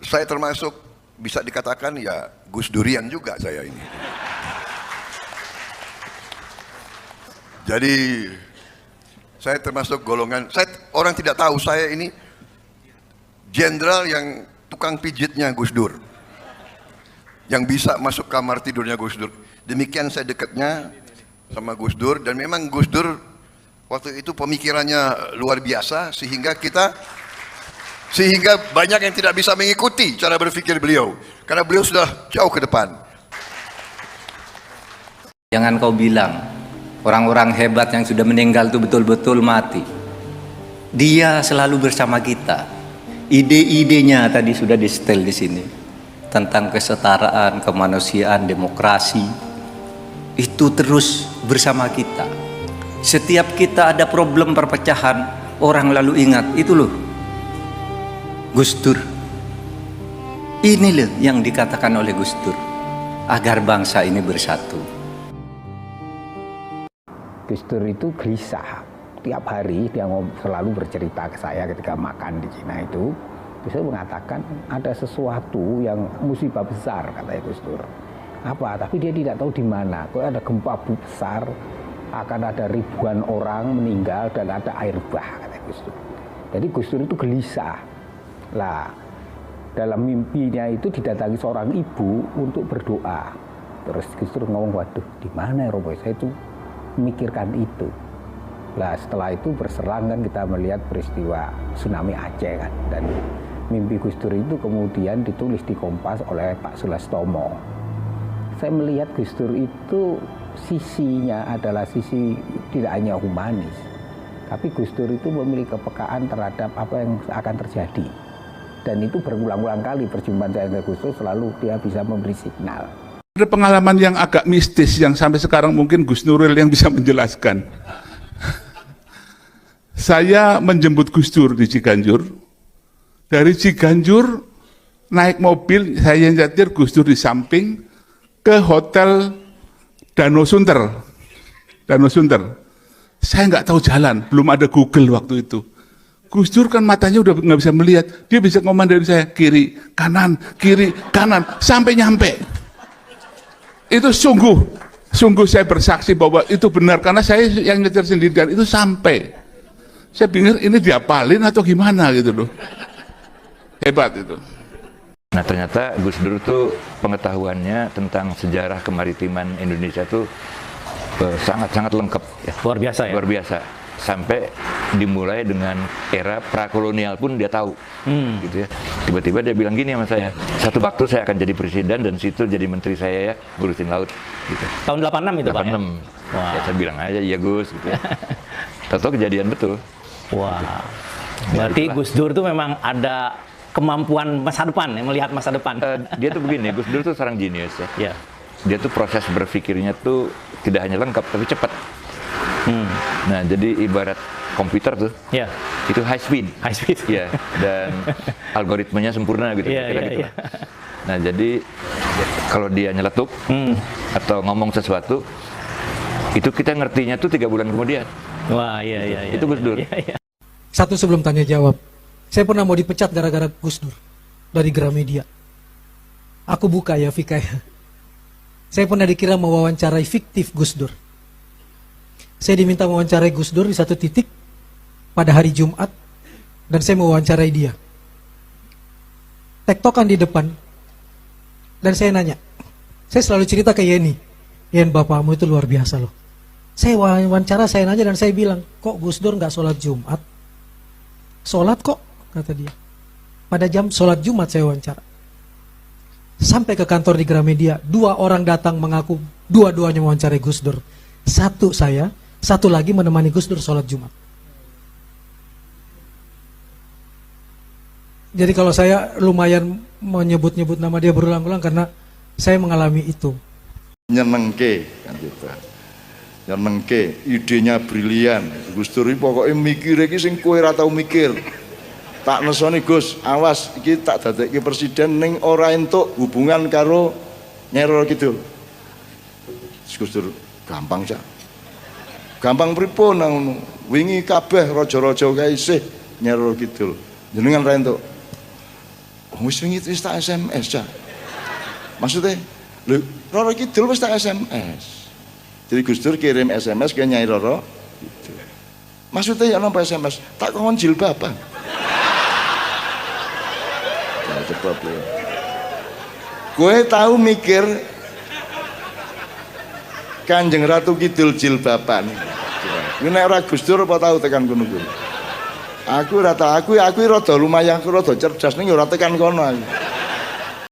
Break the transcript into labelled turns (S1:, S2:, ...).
S1: saya termasuk bisa dikatakan ya Gus Durian juga saya ini. Jadi saya termasuk golongan, orang tidak tahu saya ini jenderal yang tukang pijitnya Gus Dur, yang bisa masuk kamar tidurnya Gus Dur. Demikian saya dekatnya sama Gus Dur, dan memang Gus Dur waktu itu pemikirannya luar biasa sehingga banyak yang tidak bisa mengikuti cara berpikir beliau karena beliau sudah jauh ke depan.
S2: Jangan kau bilang orang-orang hebat yang sudah meninggal itu betul-betul mati. Dia selalu bersama kita. Ide-idenya tadi sudah disetel di sini tentang kesetaraan, kemanusiaan, demokrasi. Itu terus bersama kita. Setiap kita ada problem perpecahan, orang lalu ingat itu loh Gus Dur. Ini loh yang dikatakan oleh Gus Dur agar bangsa ini bersatu.
S3: Gus Dur itu gelisah. Tiap hari dia selalu bercerita ke saya ketika makan di Cina itu. Gus Dur mengatakan ada sesuatu yang musibah besar, kata Gus Dur. Apa? Tapi dia tidak tahu di mana. Kok ada gempa besar, akan ada ribuan orang meninggal dan ada air bah, kata Gus Dur. Jadi Gus Dur itu gelisah. Lah, dalam mimpinya itu didatangi seorang ibu untuk berdoa. Terus Gus Dur ngomong, waduh, di mana ya Robo? Saya itu memikirkan itu. Lah setelah itu berselang kan kita melihat peristiwa tsunami Aceh kan, dan mimpi Gus Dur itu kemudian ditulis di Kompas oleh Pak Sulastomo. Saya melihat Gus Dur itu sisinya adalah sisi tidak hanya humanis, tapi Gus Dur itu memiliki kepekaan terhadap apa yang akan terjadi, dan itu berulang-ulang kali perjumpaan saya dengan Gus Dur selalu dia bisa memberi signal.
S4: Ada pengalaman yang agak mistis yang sampai sekarang mungkin Gus Nuril yang bisa menjelaskan. Saya menjemput Gus Dur di Ciganjur. Dari Ciganjur naik mobil, saya nyetir, Gus Dur di samping ke hotel Danau Sunter. Saya nggak tahu jalan, belum ada Google waktu itu. Gus Dur kan matanya udah nggak bisa melihat, dia bisa ngomong dari saya kiri kanan sampai nyampe. Itu sungguh saya bersaksi bahwa itu benar karena saya yang nyetir sendiri dan itu sampai. Saya pikir ini diapalin atau gimana gitu loh. Hebat itu.
S5: Nah ternyata Gus Dur tuh pengetahuannya tentang sejarah kemaritiman Indonesia tuh sangat-sangat lengkap. Ya.
S6: Luar biasa ya?
S5: Luar biasa. Sampai dimulai dengan era prakolonial pun dia tahu. Gitu ya. Tiba-tiba dia bilang gini sama saya, satu waktu saya akan jadi presiden dan situ jadi menteri saya ya, ngurusin laut. Gitu.
S6: Tahun 86 itu
S5: 86.
S6: Pak ya?
S5: Ya, saya bilang aja, iya Gus. Gitu ya. Tahu-tahu kejadian betul.
S6: Wah, berarti Gus Dur tuh memang ada kemampuan masa depan, ya, melihat masa depan.
S5: Dia tuh begini, Gus Dur tuh seorang jenius ya.
S6: Yeah.
S5: Dia tuh proses berpikirnya tuh tidak hanya lengkap tapi cepat. Nah, jadi ibarat komputer tuh,
S6: Yeah.
S5: itu high speed.
S6: High speed.
S5: Ya, dan algoritmanya sempurna gitu. Kira-kira gitu. Nah, jadi kalau dia nyeletuk atau ngomong sesuatu, itu kita ngertinya tuh 3 bulan kemudian.
S6: Wah, iya.
S5: Itu Gus Dur.
S6: Iya.
S7: Satu sebelum tanya jawab, saya pernah mau dipecat gara-gara Gus Dur dari Gramedia. Aku buka ya Vika ya. Saya pernah dikira mewawancarai fiktif Gus Dur. Saya diminta mewawancarai Gus Dur di satu titik pada hari Jumat dan saya mewawancarai dia. Tektokan di depan dan saya nanya. Saya selalu cerita ke Yeni, Yen bapakmu itu luar biasa loh. Saya wawancara, saya nanya dan saya bilang, kok Gus Dur nggak sholat Jumat? Sholat kok, kata dia. Pada jam sholat Jumat saya wawancara. Sampai ke kantor di Gramedia, 2 orang datang mengaku dua-duanya mewawancarai Gus Dur. Satu saya, satu lagi menemani Gus Dur sholat Jumat. Jadi kalau saya lumayan menyebut-nyebut nama dia berulang-ulang karena saya mengalami itu.
S8: Nyenengke kan gitu. Nyenengke, idenya brilian. Gus Dur iki pokoke mikir iki sing kowe ora tau mikir. Tak nesoni Gus, awas iki tak dadekke presiden ning ora entuk hubungan karo Nyerol Kidul. Gus Dur gampang sak. Gampang pripun ngono. Wingi kabeh raja-raja kae isih Nyerol Kidul. Jenengan ra entuk. wis wingi wis tak SMS Cak. Maksudnya, lho Roro Kidul wis tak SMS. Jadi Gus Dur kirim SMS ke Nyai Roro Kidul. Maksudnya ya napa SMS? Tak kon jilbaban. Ya cepet lho. Kowe tahu mikir Kanjeng Ratu Kidul jilbaban. Kuwi nek ora Gus Dur apa tahu tekan kono kuwi. Aku rata aku rada lumayan aku rada cerdas ning ora tekan kono aku.